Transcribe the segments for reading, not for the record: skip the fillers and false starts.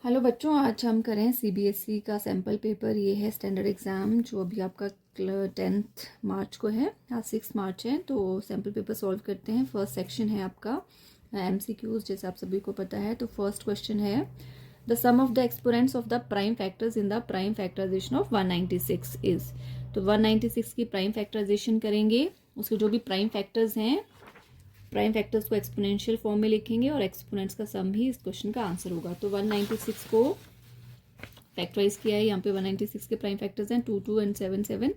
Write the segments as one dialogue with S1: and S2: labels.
S1: Hello बच्चों, आज हम करें सीबीएसई का सैम्पल पेपर। ये है स्टैंडर्ड एग्ज़ाम जो अभी आपका 10 मार्च को है। आज 6 मार्च है, तो सैम्पल पेपर सॉल्व करते हैं। फर्स्ट सेक्शन है आपका एमसीक्यूज, जैसे आप सभी को पता है। तो फर्स्ट क्वेश्चन है the sum of the exponents of the prime factors in the prime factorization of 196 is. तो 196 की प्राइम फैक्टराइजेशन करेंगे। उसके जो भी प्राइम फैक्टर्स हैं, प्राइम फैक्टर्स को एक्सपोनेंशियल फॉर्म में लिखेंगे और एक्सपोनेंट्स का सम भी इस क्वेश्चन का आंसर होगा। तो 196 को फैक्टराइज किया है। यहाँ पे 196 के प्राइम फैक्टर्स हैं 2 2 एंड 7 7।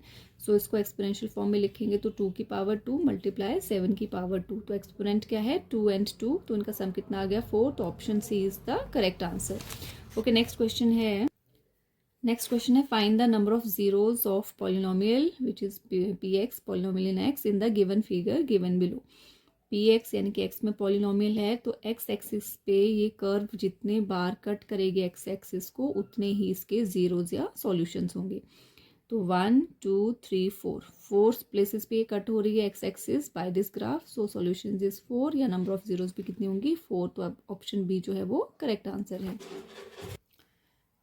S1: सो इसको एक्सपोनेंशियल फॉर्म में लिखेंगे तो 2 की पावर 2 मल्टीप्लाई 7 की पावर 2। तो एक्सपोनेंट क्या है 2 एंड 2, तो इनका सम कितना आ गया 4। तो option C is the correct answer. Okay, next question है find the number of zeros of polynomial which is P X polynomial in X in the given figure given below. P X यानी कि x में polynomial है, तो x axis पे ये curve जितने बार cut करेगी एक्स एक्सिस को, उतने ही इसके जीरोज या सॉल्यूशंस होंगे। तो 1 2 3 4 प्लेसेस पे ये कट हो रही है x axis by this graph. So solution is 4 या नंबर ऑफ जीरोज भी कितनी होंगी 4। तो अब ऑप्शन बी जो है वो करेक्ट आंसर है।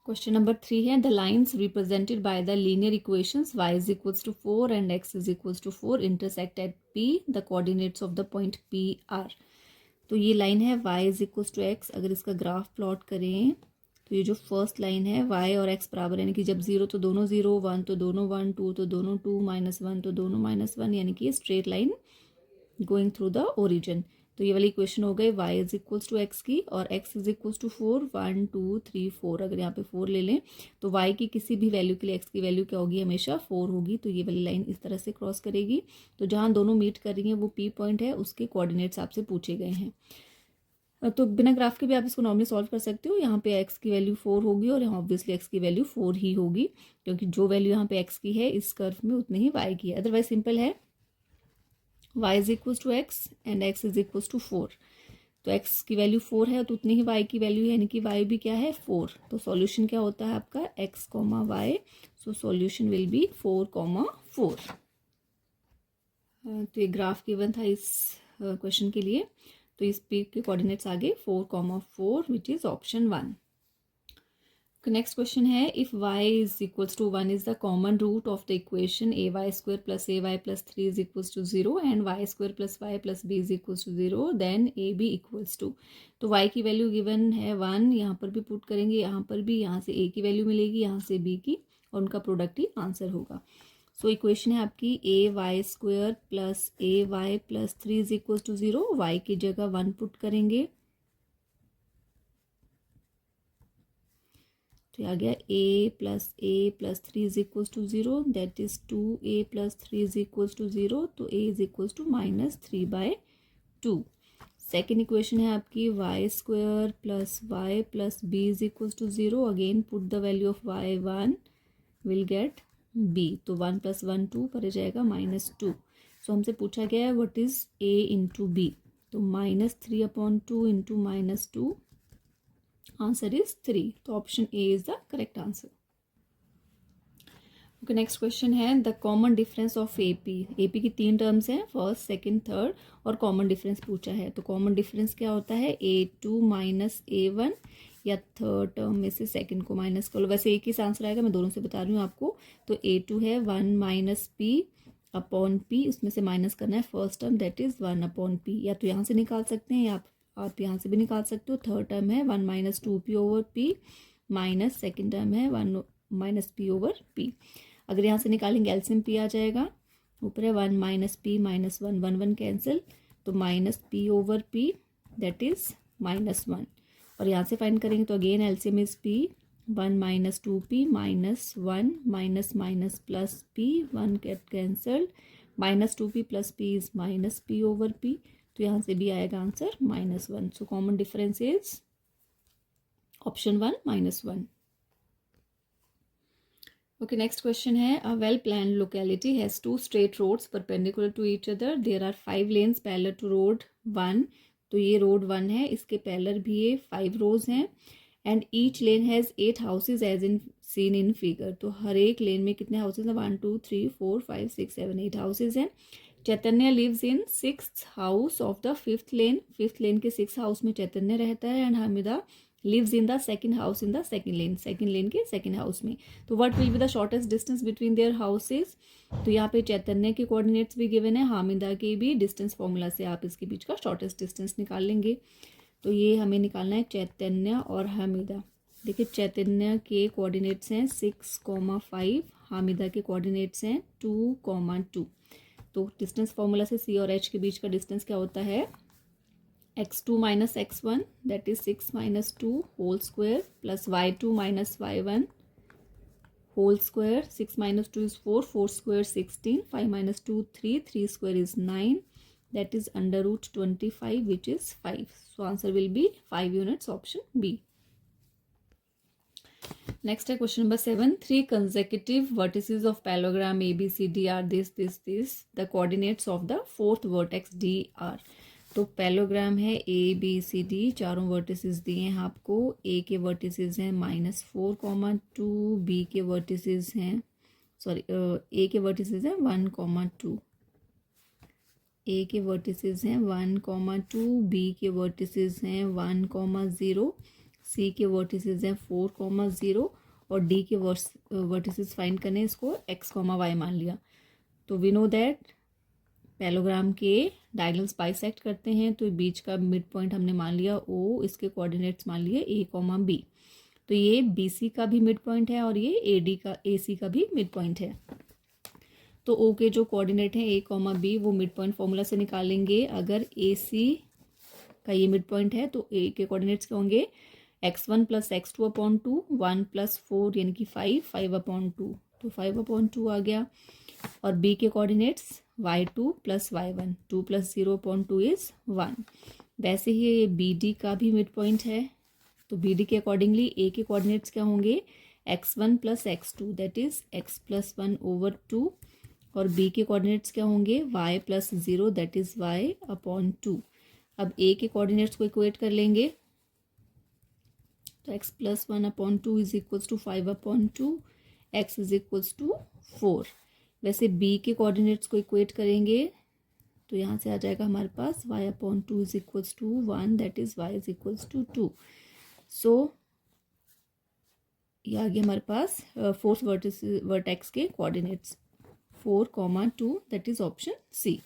S1: क्वेश्चन नंबर 3 है the lines represented by the linear equations y is equals to 4 and x is equals to 4 intersect at p। The coordinates of the point p are. तो ये line है y is equals to x। अगर इसका graph plot करें तो ये जो first line है y और x बराबर, यानी कि जब 0 तो दोनों 0, 1 तो दोनों 1, 2 तो दोनों 2, -1 तो दोनों -1, यानी कि straight line going through the origin. तो ये वाली इक्वेशन हो गई y is equals to x की, और x इज इक्वल्स टू 4 1 2 3 4। अगर यहाँ पे 4 ले लें तो y की किसी भी वैल्यू के लिए x की वैल्यू क्या होगी, हमेशा 4 होगी। तो ये वाली लाइन इस तरह से क्रॉस करेगी। तो जहाँ दोनों मीट कर रही हैं वो p पॉइंट है, उसके कोऑर्डिनेट्स आपसे पूछे गए हैं। तो बिना ग्राफ के भी आप इसको नॉर्मली सॉल्व कर सकते हो। यहाँ पे x की वैल्यू 4 होगी और यहाँ ऑब्वियसली x की वैल्यू 4 ही होगी, क्योंकि जो वैल्यू यहाँ पे x की है इस कर्व में उतनी ही y की है। अदरवाइज सिंपल है, y is equal to x and x is equal to 4। तो x की वैल्यू 4 है तो उतनी ही y की वैल्यू है, यानी कि y भी क्या है 4। तो सॉल्यूशन क्या होता है आपका x, y। So solution will be 4, 4। तो ये ग्राफ गिवन था इस क्वेश्चन के लिए। तो इस p के कोऑर्डिनेट्स आगे 4, 4 which is option 1। Next question है if y is equals to 1 is the common root of the equation ay² plus ay plus 3 is equals to 0 and y² plus y plus b is equals to 0, then ab equals to. तो y की value given है 1, यहाँ पर भी put करेंगे, यहाँ पर भी, यहाँ से a की वैल्यू मिलेगी, यहाँ से b की, और उनका प्रोडक्ट ही आंसर होगा। सो इक्वेशन है आपकी ay² plus ay plus 3 is equals to 0। y की जगह 1 पुट करेंगे तो आ गया a plus 3 is equals to 0, that is 2a plus 3 is equals to 0। तो a is equals to -3/2। Second equation है आपकी y² plus y plus b is equals to 0। Again put the value of y 1 will get b। तो 1 + 1 2 पर जाएगा -2। सो हमसे पूछा गया है what is a into b। तो -3/2 इंटू -2, आंसर इज 3। तो option A is the correct answer. Okay, next question है the common difference of AP की 3 टर्म्स हैं, फर्स्ट सेकंड थर्ड, और कॉमन डिफरेंस पूछा है। तो कॉमन डिफरेंस क्या होता है a2 माइनस a1, या थर्ड टर्म में से सेकंड को माइनस कर लो। वैसे एक ही आंसर आएगा, मैं दोनों से बता रही हूँ आपको। तो a2 है 1 माइनस p अपॉन p, उसमें से माइनस करना है first term, that is 1 upon p। या तो यहाँ से निकाल सकते हैं या आप यहाँ से भी निकाल सकते हो। थर्ड टर्म है 1 minus 2p over p, minus second term है 1 माइनस p ओवर p। अगर यहाँ से निकालेंगे एलसीएम p आ जाएगा, ऊपर है 1 माइनस p माइनस 1, 1 1 कैंसिल, तो minus p over p, that is -1। और यहाँ से फाइंड करेंगे तो again LCM is p, 1 minus 2p minus 1 minus minus plus p, 1 get cancelled, -2p plus p is -p over p। तो यहाँ से भी आएगा answer -1। So common difference is option 1 -1। Okay, next question है a well plan locality has 2 straight roads perpendicular to each other, there are 5 lanes parallel to road 1। तो ये road 1 है, इसके पैरेलल भी ये 5 रोज हैं, and each lane has 8 houses as in seen in figure. तो हर एक लेन में कितने हाउसेज हैं, 1 2 3 4 5 6 7 8 हाउसेज हैं। Chaitanya lives in 6th house of the 5th lane. 5th lane के 6th हाउस में चैतन्य रहता है, and Hamida lives in the second house in the second lane के सेकंड हाउस में। तो what will be the shortest distance between their houses? तो यहाँ पे चैतन्य के कोऑर्डिनेट्स भी गिवन है, हामिदा के भी। डिस्टेंस फॉर्मूला से आप इसके बीच का शॉर्टेस्ट डिस्टेंस निकाल लेंगे। तो ये हमें निकालना है चैतन्य और हामिदा। देखिए चैतन्य के कोऑर्डिनेट्स हैं 6,5, हामिदा के कोऑर्डिनेट्स हैं 2,2। तो डिस्टेंस फॉर्मूला से सी और एच के बीच का डिस्टेंस क्या होता है? x2 minus x1 that is 6 minus 2 whole square plus y2 minus y1 whole square. 6 minus 2 is 4, 4 square 16, 5 minus 2 3, 3 square is 9, that is under root 25, which is 5. So answer will be 5 units, option B. Next है question number 7. 3 consecutive vertices of parallelogram ABCD are this. The coordinates of the fourth vertex D are. तो parallelogram है ABCD, चारों vertices दिए हैं आपको। ए के vertices हैं -4,2, B के वर्टिसेस हैं ए के वर्टिसेस हैं 1,2, ए के वर्टिसेस हैं 1,2, बी के वर्टिसेस हैं 1,0, सी के वर्टिसेस हैं 4,0 और डी के वर्टिसेस फाइंड करने, इसको x, y मान लिया। तो वी नो दैट पैलोग्राम के डायगोनल्स बाइसेक्ट करते हैं, तो बीच का मिड पॉइंट हमने मान लिया O, इसके कोऑर्डिनेट्स मान लिए A, B। तो ये BC का भी मिड पॉइंट है और ये AC का भी मिड पॉइंट है। तो O के जो कोऑर्डिनेट हैं A, B वो मिड पॉइंट फॉर्मूला से निकालेंगे। अगर AC का ये मिड पॉइंट है तो A के कोऑर्डिनेट्स क्या होंगे? x1 + x2/2, 1 + 4 यानी कि 5/2, तो 5/2 आ गया। और B के कोऑर्डिनेट्स y2 + y1, 2 + 0/2 इज 1। वैसे ही ये BD का भी मिड पॉइंट है, तो BD के अकॉर्डिंगली A के कोऑर्डिनेट्स क्या होंगे? x1 + x2 that is x + 1/2 और B के कोऑर्डिनेट्स क्या होंगे? y + 0 that is y/2। अब A के कोऑर्डिनेट्स को इक्वेट कर लेंगे, तो x + 1/2 is equals to 5/2, x is equals to 4। वैसे B के कोऑर्डिनेट्स को इक्वेट करेंगे तो यहाँ से आ जाएगा हमारे पास y/2 is equals to 1 that is y is equals to 2। So ये आ गया हमारे पास फोर्थ वर्टेक्स के coordinates 4,2 that is option C.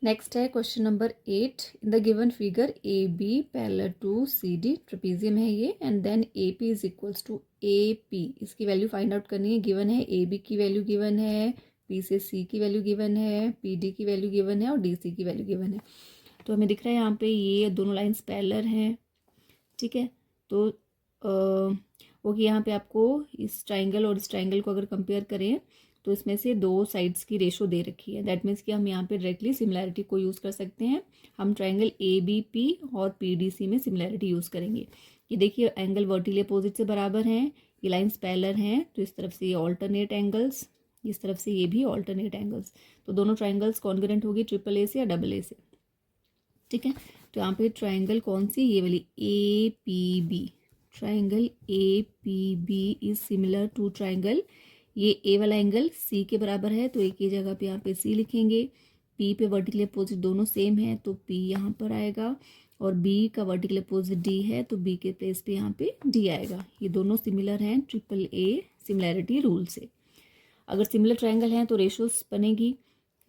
S1: Next है question number 8। In the given figure AB parallel to CD, trapezium है ये, and then AP is equals to AP। इसकी वैल्यू फाइंड आउट करनी है। गिवन है AB की वैल्यू गिवन है, P से C की वैल्यू गिवन है, PD की वैल्यू गिवन है और DC की वैल्यू गिवन है। तो हमें दिख रहा है यहाँ पे ये दोनों लाइन्स पैरेलल हैं, ठीक है। तो ओके, यहाँ पे आपको इस ट्राइंगल और इस ट्राइंगल को अगर कंपेयर करें तो इसमें से दो साइड्स की रेशो दे रखी है। दैट मीन्स कि हम यहाँ पे डायरेक्टली सिमिलैरिटी को यूज़ कर सकते हैं। हम ट्राइंगल ABP और PDC में सिमिलैरिटी यूज़ करेंगे। ये देखिए एंगल वर्टिकली अपोजिट से बराबर हैं, ये लाइन्स पैरेलल हैं, तो इस तरफ से ये ऑल्टरनेट एंगल्स, इस तरफ से ये भी ऑल्टरनेट एंगल्स। तो दोनों ट्राइंगल्स कॉन्ग्रुएंट होगी AAA से या AA से, ठीक है। तो यहाँ पे ट्राइंगल कौन सी? ये वाली APB। Triangle APB is similar to triangle, ये A वाला एंगल C के बराबर है तो A की जगह पे यहाँ पे C लिखेंगे। P पे वर्टिकली अपोजिट दोनों सेम है तो P यहाँ पर आएगा, और B का वर्टिकली अपोजिट D है तो B के प्लेस पे यहाँ पे D आएगा। ये दोनों सिमिलर हैं AAA सिमिलैरिटी रूल से। अगर सिमिलर ट्राइंगल हैं तो रेशोस बनेगी,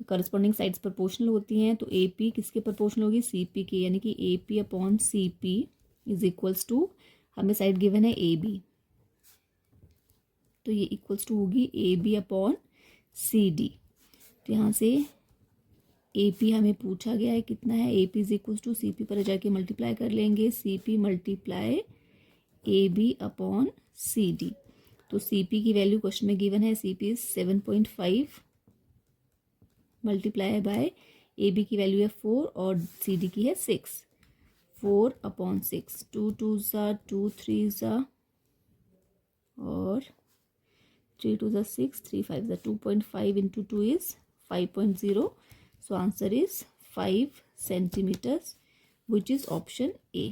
S1: करस्पॉन्डिंग साइड्स प्रोपोर्शनल होती हैं। तो AP किसके प्रोपोर्शनल होगी? CP के, यानी कि AP/CP इज इक्वल्स टू, हमें साइड गिवन है AB, तो ये इक्वल्स टू होगी AB/CD। तो यहाँ से AP हमें पूछा गया है कितना है, AP is equals to CP पर जाके मल्टीप्लाई कर लेंगे, CP × AB/CD। तो CP की वैल्यू क्वेश्चन में गिवन है, CP is 7.5 multiply by AB की वैल्यू है 4 और CD की है 6, 4/6, 2 2 ज़ा 2 3 ज़ा और 3 2 ज़ा 6, 3 5 ज़ा 2.5 into 2 is 5.0. So answer is 5 centimeters, which is option A.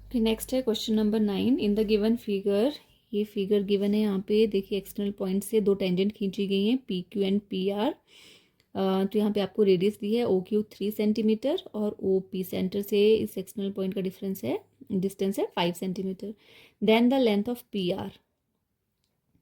S1: Okay, next है question number 9। In the given figure, ये फिगर गिवन है यहाँ पे देखिए, एक्सटर्नल पॉइंट से दो टेंजेंट खींची गई हैं PQ एंड PR। तो यहाँ पे आपको रेडियस दी है ओ क्यू 3 सेंटीमीटर और ओ पी सेंटर से इस एक्सटर्नल पॉइंट का डिस्टेंस है 5 centimetre. Then the length of P R,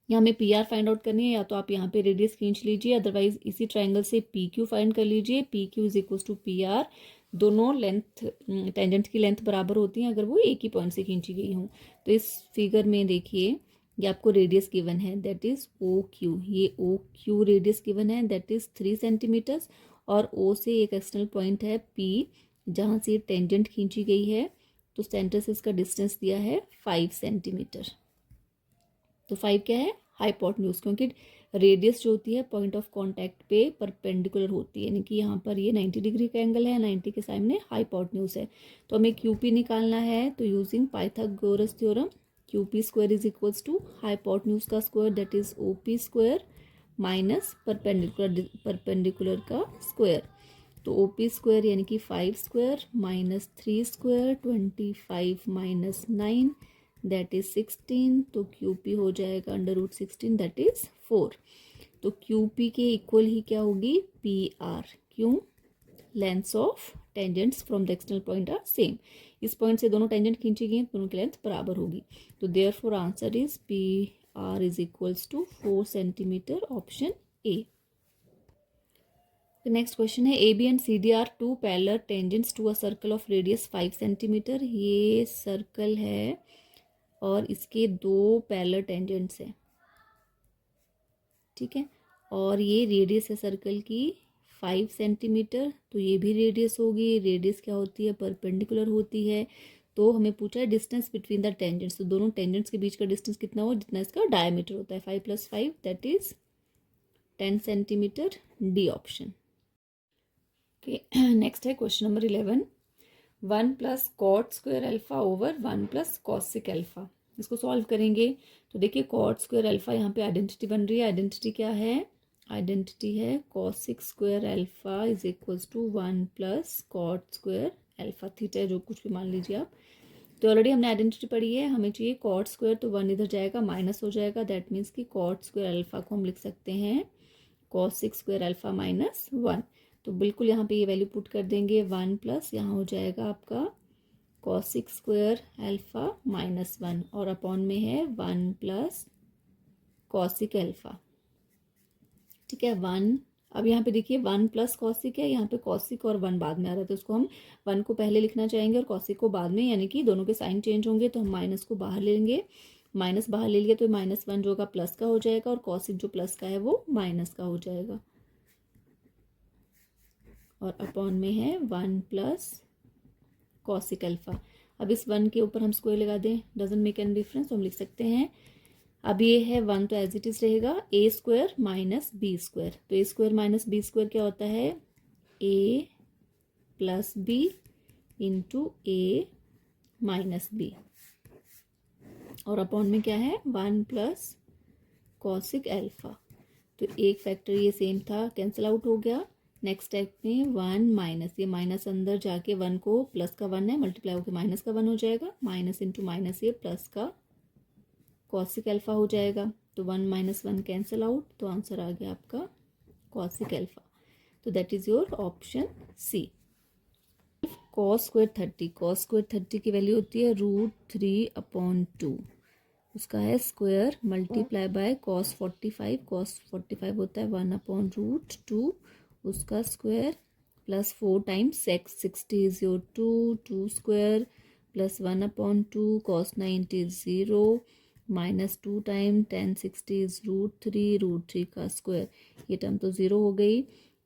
S1: यहाँ हमें पी आर फाइंड आउट करनी है, या तो आप यहाँ पे रेडियस खींच लीजिए, अदरवाइज इसी ट्राइंगल से पी क्यू फाइंड कर लीजिए। P Q is equal to P R, दोनों लेंथ टेंजेंट की लेंथ बराबर होती हैं अगर वो एक ही पॉइंट से खींची गई हों। तो इस फिगर में देखिए ये आपको रेडियस गिवन है दैट इज ओ क्यू, ये ओ क्यू रेडियस गिवन है दैट इज 3 सेंटीमीटर्स, और ओ से एक एक्सटर्नल पॉइंट है पी जहाँ से टेंजेंट खींची गई है, तो सेंटर से इसका डिस्टेंस दिया है 5 सेंटीमीटर। तो 5 क्या है, हाइपोटेन्यूज, क्योंकि रेडियस जो होती है पॉइंट ऑफ कांटेक्ट पे परपेंडिकुलर होती है, यानी कि यहाँ पर ये 90 डिग्री का एंगल है, 90 के सामने हाइपोटेन्यूज है। तो हमें क्यूपी निकालना है, तो using Pythagoras theorem QP square is equals to hypotenuse का square that is OP square minus perpendicular का स्क्वायर। तो ओपी स्क्वायर यानी कि 5 square minus 3 square 25 minus 9 that is 16, तो क्यूपी हो जाएगा √16 दैट इज 4। तो क्यूपी के इक्वल ही क्या होगी, पी आर, क्यों, lengths of tangents from the external point are same, इस पॉइंट से दोनों टेंजेंट खींची गई, दोनों की लेंथ बराबर होगी। तो therefore answer is P R is equals to 4 centimetre, option A. Next question है A B and C D are two parallel tangents to a circle of radius 5 centimetre. ये सर्कल है और इसके 2 पैरेलल टेंजेंट्स हैं, ठीक है, और ये रेडियस है सर्कल की 5 सेंटीमीटर, तो ये भी रेडियस होगी। रेडियस क्या होती है, परपेंडिकुलर होती है। तो हमें पूछा है डिस्टेंस बिटवीन द टेंजेंट्स, तो दोनों टेंजेंट्स के बीच का डिस्टेंस कितना हो, जितना इसका डायमीटर होता है, 5 + 5 that is 10 centimetre, D option. Next है question number 11, 1 + cot square alpha over 1 + cosec alpha. इसको सॉल्व करेंगे तो देखिए cot स्क्वायर अल्फा यहाँ पे आइडेंटिटी बन रही है। आइडेंटिटी क्या है, आइडेंटिटी है cosec square alpha is equals to 1 + cot square alpha, theta जो कुछ भी मान लीजिए आप। तो ऑलरेडी हमने आइडेंटिटी पढ़ी है, हमें चाहिए cot स्क्वायर, तो 1 इधर जाएगा माइनस हो जाएगा, दैट मीन्स कि cot स्क्वायर अल्फा को हम लिख सकते हैं cosec स्क्वायर अल्फा -1। तो बिल्कुल यहाँ पे ये वैल्यू पुट कर देंगे, 1 प्लस यहाँ हो जाएगा आपका cosec स्क्वायर अल्फा -1 और अपॉन में है 1 + cosec अल्फा, ठीक है 1। अब यहाँ पे देखिए 1 + cosec है, यहाँ पे cosec और 1 बाद में आ रहा है, तो उसको हम 1 को पहले लिखना चाहेंगे और cosec को बाद में, यानी कि दोनों के साइन चेंज होंगे, तो हम माइनस को बाहर ले लेंगे, माइनस बाहर ले लिया तो -1 जो होगा प्लस का हो जाएगा और cosec जो प्लस का है वो माइनस का हो जाएगा, और अपॉन में है 1 + cosec अल्फा। अब इस 1 के ऊपर हम स्क्वायर लगा दें, डजंट मेक एनी डिफरेंस, तो हम लिख सकते हैं, अब ये है 1 तो एज इट इज रहेगा a square minus b square. तो a square minus b square क्या होता है, a + b into a minus b, और अपॉन में क्या है 1 + cosec अल्फा। तो एक फैक्टर ये सेम था, कैंसिल आउट हो गया। नेक्स्ट स्टेप में 1 माइनस, ये माइनस अंदर जाके 1 को प्लस का 1 है मल्टीप्लाई होकर माइनस का 1 हो जाएगा, माइनस इंटू माइनस ये प्लस का cosec अल्फा हो जाएगा। तो 1 - 1 कैंसिल आउट, तो आंसर आ गया आपका cosec अल्फा। तो that is your option C. cos square 30, cos square 30 की वैल्यू होती है √3/2, उसका है square multiply by cos 45, cos 45 होता है 1/√2, उसका square plus 4 times sec 60 is your 2 square plus 1/2 cos 90 is 0 minus 2 time tan 60 is √3 का स्क्वायर, ये टर्म तो 0 हो गई,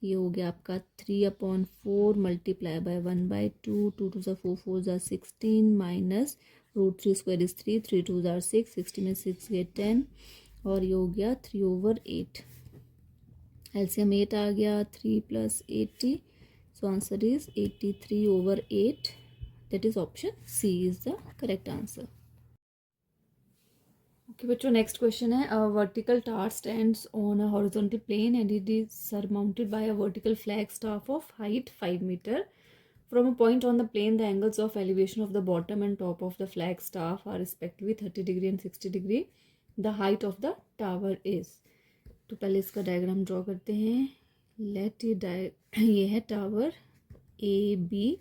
S1: ये हो गया आपका 3/4 multiply by 1/2, 2 2 4 4 16 minus √3 square is 3 3 2 6, 60 में 6 गए 10, और ये हो गया 3/8। एलसीएम 8 आ गया, 3 + 80, so answer is 83/8, that is option C is the correct answer. Okay बच्चों, नेक्स्ट क्वेश्चन है, a vertical tower stands on a horizontal plane and it is surmounted by a vertical flag staff of height 5 metre. From a point on the plane, the angles of elevation of the bottom and top of the flag staff are respectively 30 degree and 60 degree. The height of the tower is, तो पहले इसका diagram draw करते हैं। Late ये है tower AB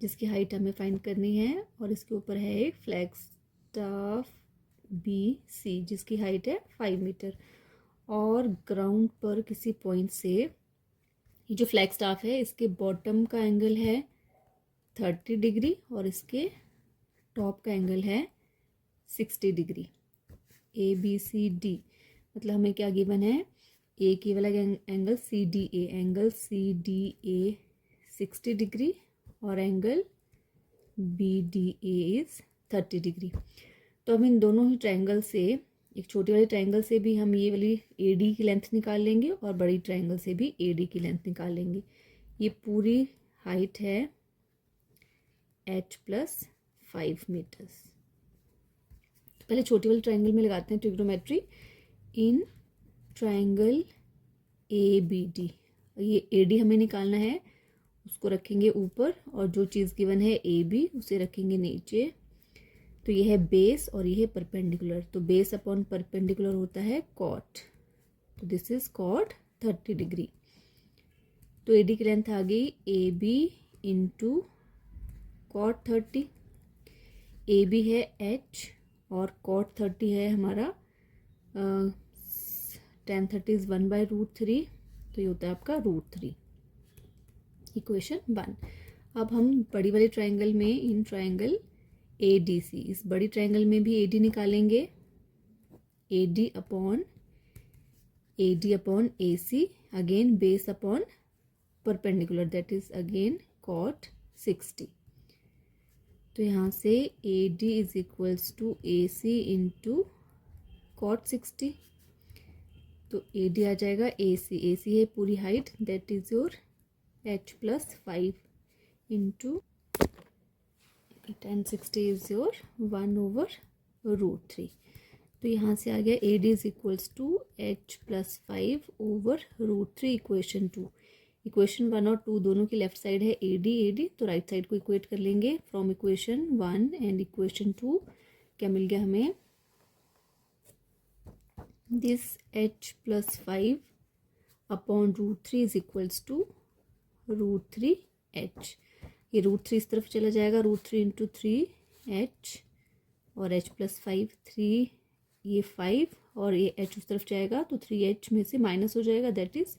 S1: जिसकी height हमें find करनी है, और इसके ऊपर है एक फ्लैग स्टाफ BC जिसकी हाइट है 5 मीटर, और ग्राउंड पर किसी पॉइंट से ये जो फ्लैग स्टाफ है इसके बॉटम का एंगल है 30 डिग्री और इसके टॉप का एंगल है 60 डिग्री। ABCD मतलब हमें क्या गिवन है, ए की वाला angle CDA, angle CDA 60 degree और एंगल BDA इज 30 डिग्री। तो हम इन दोनों ही ट्रायंगल से, एक छोटी वाली ट्रायंगल से भी हम ये वाली AD की लेंथ निकाल लेंगे और बड़ी ट्रायंगल से भी AD की लेंथ निकाल लेंगे। ये पूरी हाइट है H + 5 मीटर्स। पहले छोटी वाली ट्रायंगल में लगाते हैं ट्रिग्नोमेट्री। इन ट्रायंगल ABD, ये AD हमें निकालना है, उसको रखेंगे ऊपर और जो चीज़ गिवन है AB उसे रखेंगे नीचे। तो ये है बेस और ये है परपेंडिकुलर, तो बेस अपॉन परपेंडिकुलर होता है कॉट, तो दिस इज कॉट 30 डिग्री। तो AD की लेंथ आ गई AB इंटू कॉट 30। AB है H और कॉट 30 है हमारा tan 30 इज 1/√3, तो ये होता है आपका √3। इक्वेशन 1। अब हम बड़ी वाली ट्रायंगल में इन ट्रायंगल ADC, इस बड़ी ट्रायंगल में भी AD निकालेंगे। AD upon AC, again base upon perpendicular, that is again cot 60। तो यहाँ से AD is equals to AC into cot 60। तो AD आ जाएगा AC है पूरी height, that is your H + 5 into tan 60 is your 1/√3। तो यहाँ से आ गया AD is equals to H + 5 /√3, equation 2। Equation 1 और 2 दोनों की लेफ्ट साइड है AD, तो राइट साइड को इक्वेट कर लेंगे। फ्रॉम इक्वेशन 1 एंड इक्वेशन 2 क्या मिल गया हमें, दिस H + 5 अपॉन √3 इज इक्वल्स टू √3H। ये √3 इस तरफ चला जाएगा, √3 इंटू 3H और H + 5 3, ये 5 और ये H उस तरफ जाएगा तो 3H में से माइनस हो जाएगा, दैट इज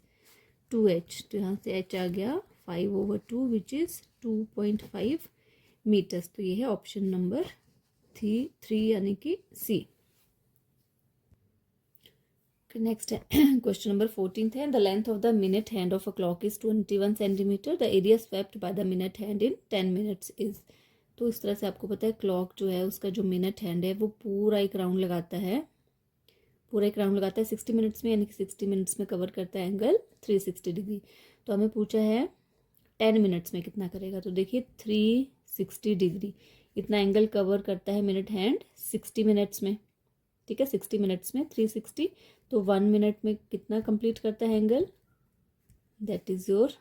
S1: 2H। तो यहाँ से H आ गया 5/2 विच इज 2.5 मीटर्स। तो ये है ऑप्शन नंबर 3 यानी कि C। नेक्स्ट है क्वेश्चन नंबर 14 है, the length of the minute hand of a clock is 21 centimetre, the area swept by the minute hand in 10 minutes is. तो इस तरह से आपको पता है क्लॉक जो है उसका जो मिनट हैंड है वो पूरा एक राउंड लगाता है, 60 मिनट्स में, यानी कि 60 मिनट्स में कवर करता है एंगल 360 डिग्री। तो हमें पूछा है 10 मिनट्स में कितना करेगा। तो देखिए 360 डिग्री इतना एंगल कवर करता है मिनट हैंड 60 मिनट्स में, ठीक है, 60 मिनट्स में 360, तो 1 मिनट में कितना कंप्लीट करता है angle, that is your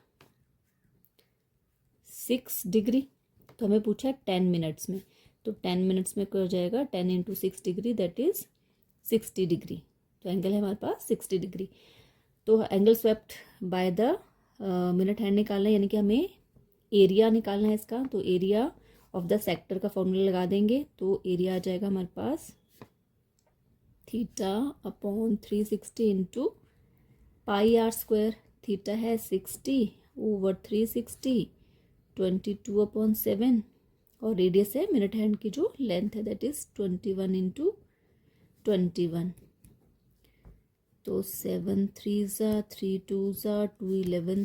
S1: 6 degree. तो हमें पूछा है 10 मिनट्स में, तो 10 मिनट्स में क्या हो जाएगा, 10 into 6 degree that is 60 degree. तो एंगल है हमारे पास 60 डिग्री। तो angle swept by the minute hand निकालना है, यानी कि हमें एरिया निकालना है इसका। तो एरिया ऑफ द सेक्टर का फॉर्मूला लगा देंगे, तो एरिया आ जाएगा हमारे पास theta upon 360 into πr²। Theta है 60/360, 22/7, और रेडियस है मिनट हैंड की जो लेंथ है दैट इज 21 इंटू 21। तो 7 3 3 2 2 11,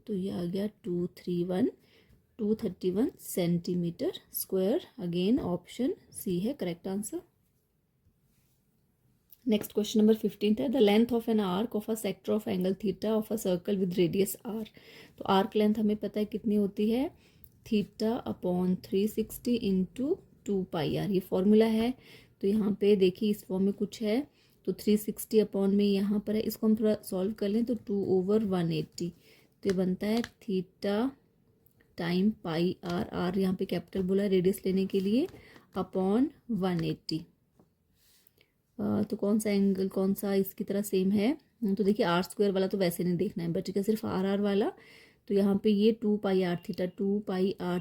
S1: तो ये आ गया 231 centimetre square. Again option C है correct answer. Next question number 15 है, the length of an arc of a sector of angle theta of a circle with radius r। तो arc length हमें पता है कितनी होती है, थीटा अपॉन 360 इंटू 2πr, ये फॉर्मूला है। तो यहाँ पे देखिए इस फॉर्म में कुछ है, तो 360 अपॉन में यहाँ पर है, इसको हम थोड़ा सॉल्व कर लें तो 2/180, तो ये बनता है थीटा टाइम πr, r यहाँ पे कैपिटल बोला रेडियस लेने के लिए, अपॉन 180। तो कौन सा एंगल कौन सा इसकी तरह सेम है, तो देखिए आर स्क्वायर वाला तो वैसे नहीं देखना है, बच गया सिर्फ आर आर वाला। तो यहाँ पे ये 2 पाई आर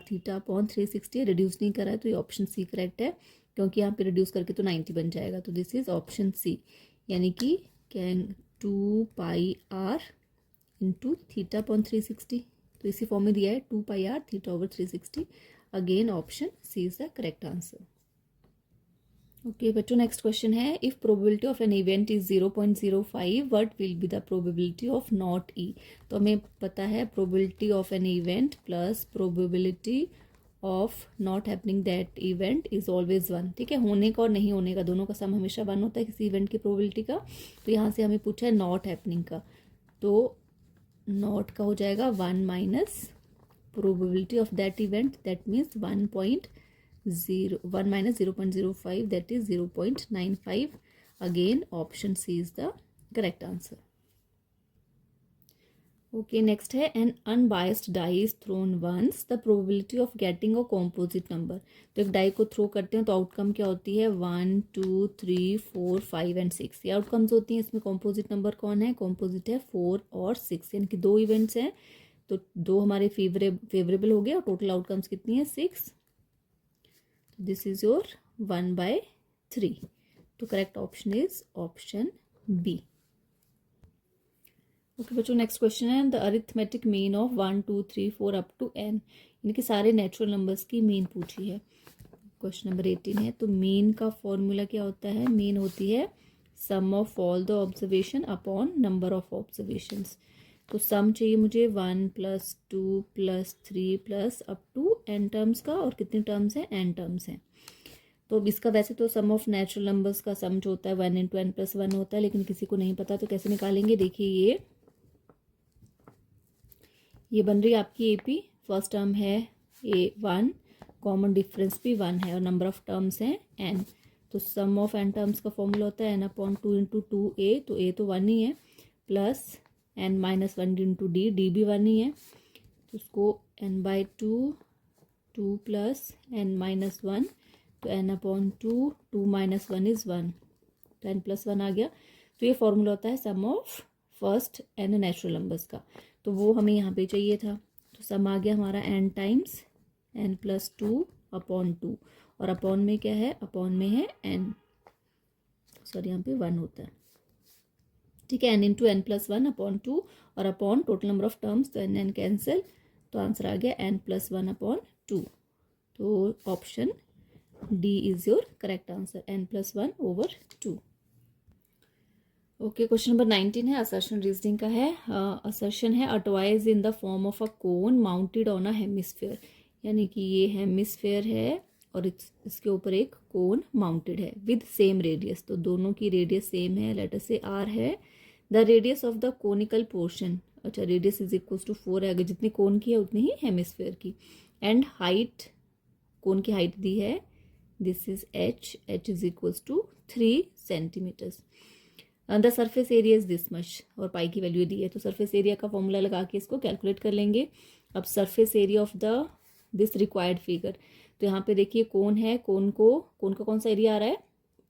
S1: थीटा 360 रिड्यूस नहीं करा है, तो ये ऑप्शन सी करेक्ट है, क्योंकि यहाँ पे रिड्यूस करके तो 90 बन जाएगा। तो दिस इज ऑप्शन सी, यानी कि can 2 pi R into theta upon 360, तो इसी फॉर्म में दिया है 2 pi R theta over 360। Again option C is the correct answer. Okay बच्चों, नेक्स्ट क्वेश्चन है, if probability of an event is 0.05 what will be the probability of not E. तो हमें पता है probability of an event plus probability of not happening that event is always 1। ठीक है, होने का और नहीं होने का दोनों का सम हमेशा 1 होता है किसी इवेंट की प्रोबेबिलिटी का। तो यहाँ से हमें पूछा है नॉट हैपनिंग का, तो नॉट का हो जाएगा 1 minus probability of that event, that means 1 minus 0.05, that is 0.95. Again option C is the correct answer. Okay, next है an unbiased die is thrown once, the probability of getting a composite number। तो एक die को throw करते हैं तो outcome क्या होती है, 1 2 3 4 5 एंड 6, ये आउटकम्स होती हैं। इसमें कॉम्पोजिट नंबर कौन है, कॉम्पोजिट है 4 और 6, यानी कि 2 इवेंट्स हैं, तो 2 हमारे फेवरेबल हो गए और टोटल आउटकम्स कितनी है 6। This is your 1/3। तो correct option is option B. Okay बच्चों, नेक्स्ट क्वेश्चन है the arithmetic mean of 1 2 3 4 up to n, यानी कि सारे नेचुरल नंबर्स की मीन पूछी है। क्वेश्चन नंबर 18 है, तो मीन का फॉर्मूला क्या होता है, मीन होती है sum of all the observation upon number of observations. तो सम चाहिए मुझे 1 + 2 + 3 + अप टू n टर्म्स का, और कितने टर्म्स हैं, n टर्म्स हैं। तो इसका वैसे तो सम ऑफ नेचुरल नंबर्स का सम जो होता है 1 × n + 1 होता है, लेकिन किसी को नहीं पता तो कैसे निकालेंगे। देखिए ये बन रही है आपकी AP, फर्स्ट टर्म है A1, कॉमन डिफरेंस भी 1 है और नंबर ऑफ टर्म्स हैं n। तो सम ऑफ n टर्म्स का फॉर्मूला होता है n/2 × 2a, तो a तो 1 ही है, प्लस n - 1 × d, d भी 1 ही है, तो उसको n/2 2 + n - 1, तो n/2 2 - 1 इज 1, तो n + 1 आ गया। तो ये फॉर्मूला होता है sum of first n natural numbers का, तो वो हमें यहाँ पे चाहिए था। तो सम आ गया हमारा n टाइम्स n + 2/2, और अपॉन में क्या है, अपॉन में है n, सॉरी यहाँ पे 1 होता है। ठीक है, n × n + 1/2, और upon total number of terms, तो n कैंसिल, तो आंसर आ गया n + 1/2। तो option D is your correct answer, n + 1/2। Okay, question number 19 है, असर्शन रीजनिंग का है। असर्शन है a toy is in the form of a cone mounted on a hemisphere, यानी कि ये हेमिस्फेयर है और इसके ऊपर एक कोन माउंटेड है विद सेम रेडियस, तो दोनों की रेडियस सेम है, लेट अस से r है। The radius of the conical portion, अच्छा रेडियस इज इक्वल टू 4 है, अगर जितनी कोन की है उतनी ही हेमिस्फेयर की, एंड हाइट, कोन की हाइट दी है, this is h is equal to 3 centimetres. The surface area is this much, और पाई की वैल्यू दी है, तो सरफेस एरिया का फॉर्मूला लगा के इसको कैलकुलेट कर लेंगे। अब surface area of the this required figure, तो यहाँ पे देखिए कोन है, कोन का कौन सा एरिया आ रहा है,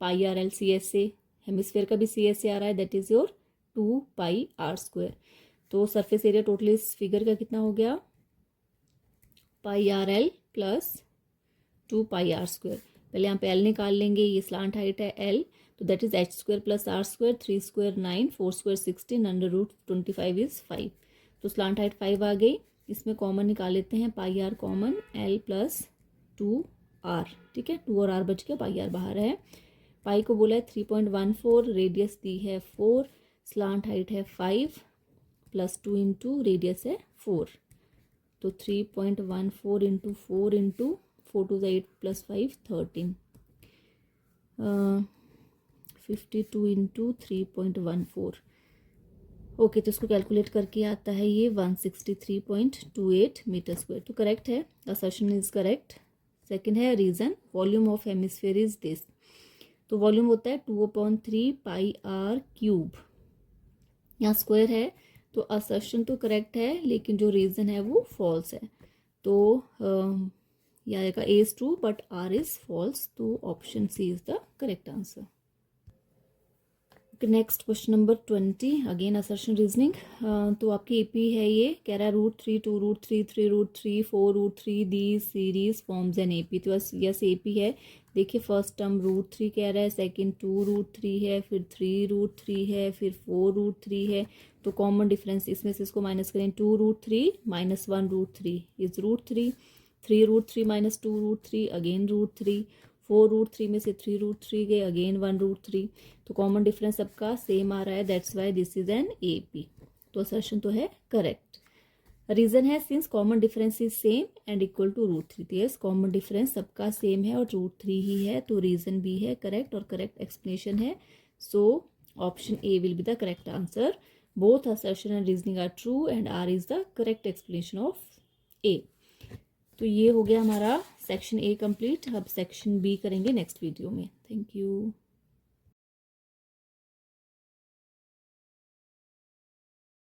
S1: πr/l CSA, हेमिस्फेयर का भी CSA आ रहा है, दैट इज योर 2πr²। तो सरफेस एरिया टोटल इस फिगर का कितना हो गया, πr/l + 2πr²। पहले यहाँ पे l निकाल लेंगे, ये स्लांट हाइट है l, तो that is h² + r², 3² 9, 4² 16, √25 is 5, तो स्लांट हाइट 5 आ गई। इसमें कॉमन निकाल लेते हैं, πr कॉमन, l + 2r, ठीक है, 2 और r बच गया, πr बाहर है। पाई को बोला है 3.14, रेडियस दी है 4, स्लांट हाइट है 5 + 2 इंटू रेडियस है 4, तो 3.14 इंटू 4 इंटू 4 × 8 + 5 13, 52 इंटू 3.14। ओके, तो इसको कैलकुलेट करके आता है ये 163.28 मीटर²। तो करेक्ट है, असर्शन इज करेक्ट। सेकंड है reason, volume of hemisphere is this, तो वॉल्यूम होता है 2/3 πr³, यहाँ स्क्वायर है, तो असर्शन तो करेक्ट है, लेकिन जो रीजन है वो फॉल्स है, तो यह आएगा A is true but R is false, तो option C is the correct answer. Next question number 20, again assertion reasoning. तो आपकी एपी है, ये कह रहा है √3 2√3 3√3 4√3 the series forms an AP. तो यस एपी है। देखिए फर्स्ट टर्म √3 कह रहा है, सेकंड 2√3 है, फिर 3√3 है, फिर 4√3 है। तो कॉमन डिफरेंस इसमें से इसको माइनस करें, 2√3 माइनस 1√3 इज √3, 3√3 माइनस 2√3 अगेन √3, 4√3 में से 3√3 गए, अगेन 1√3। तो कॉमन डिफरेंस सबका सेम आ रहा है, that's why this is an AP. तो असर्शन तो है करेक्ट। रीजन है since common difference is same and equal to √3। तो यस कॉमन डिफरेंस सबका सेम है और √3 ही है, तो रीजन भी है करेक्ट और करेक्ट एक्सप्लेनेशन है। So option A will be the correct answer. Both assertion and reasoning are true and R is the correct explanation of A. तो ये हो गया हमारा सेक्शन ए कंप्लीट। अब सेक्शन बी करेंगे नेक्स्ट वीडियो में। Thank you.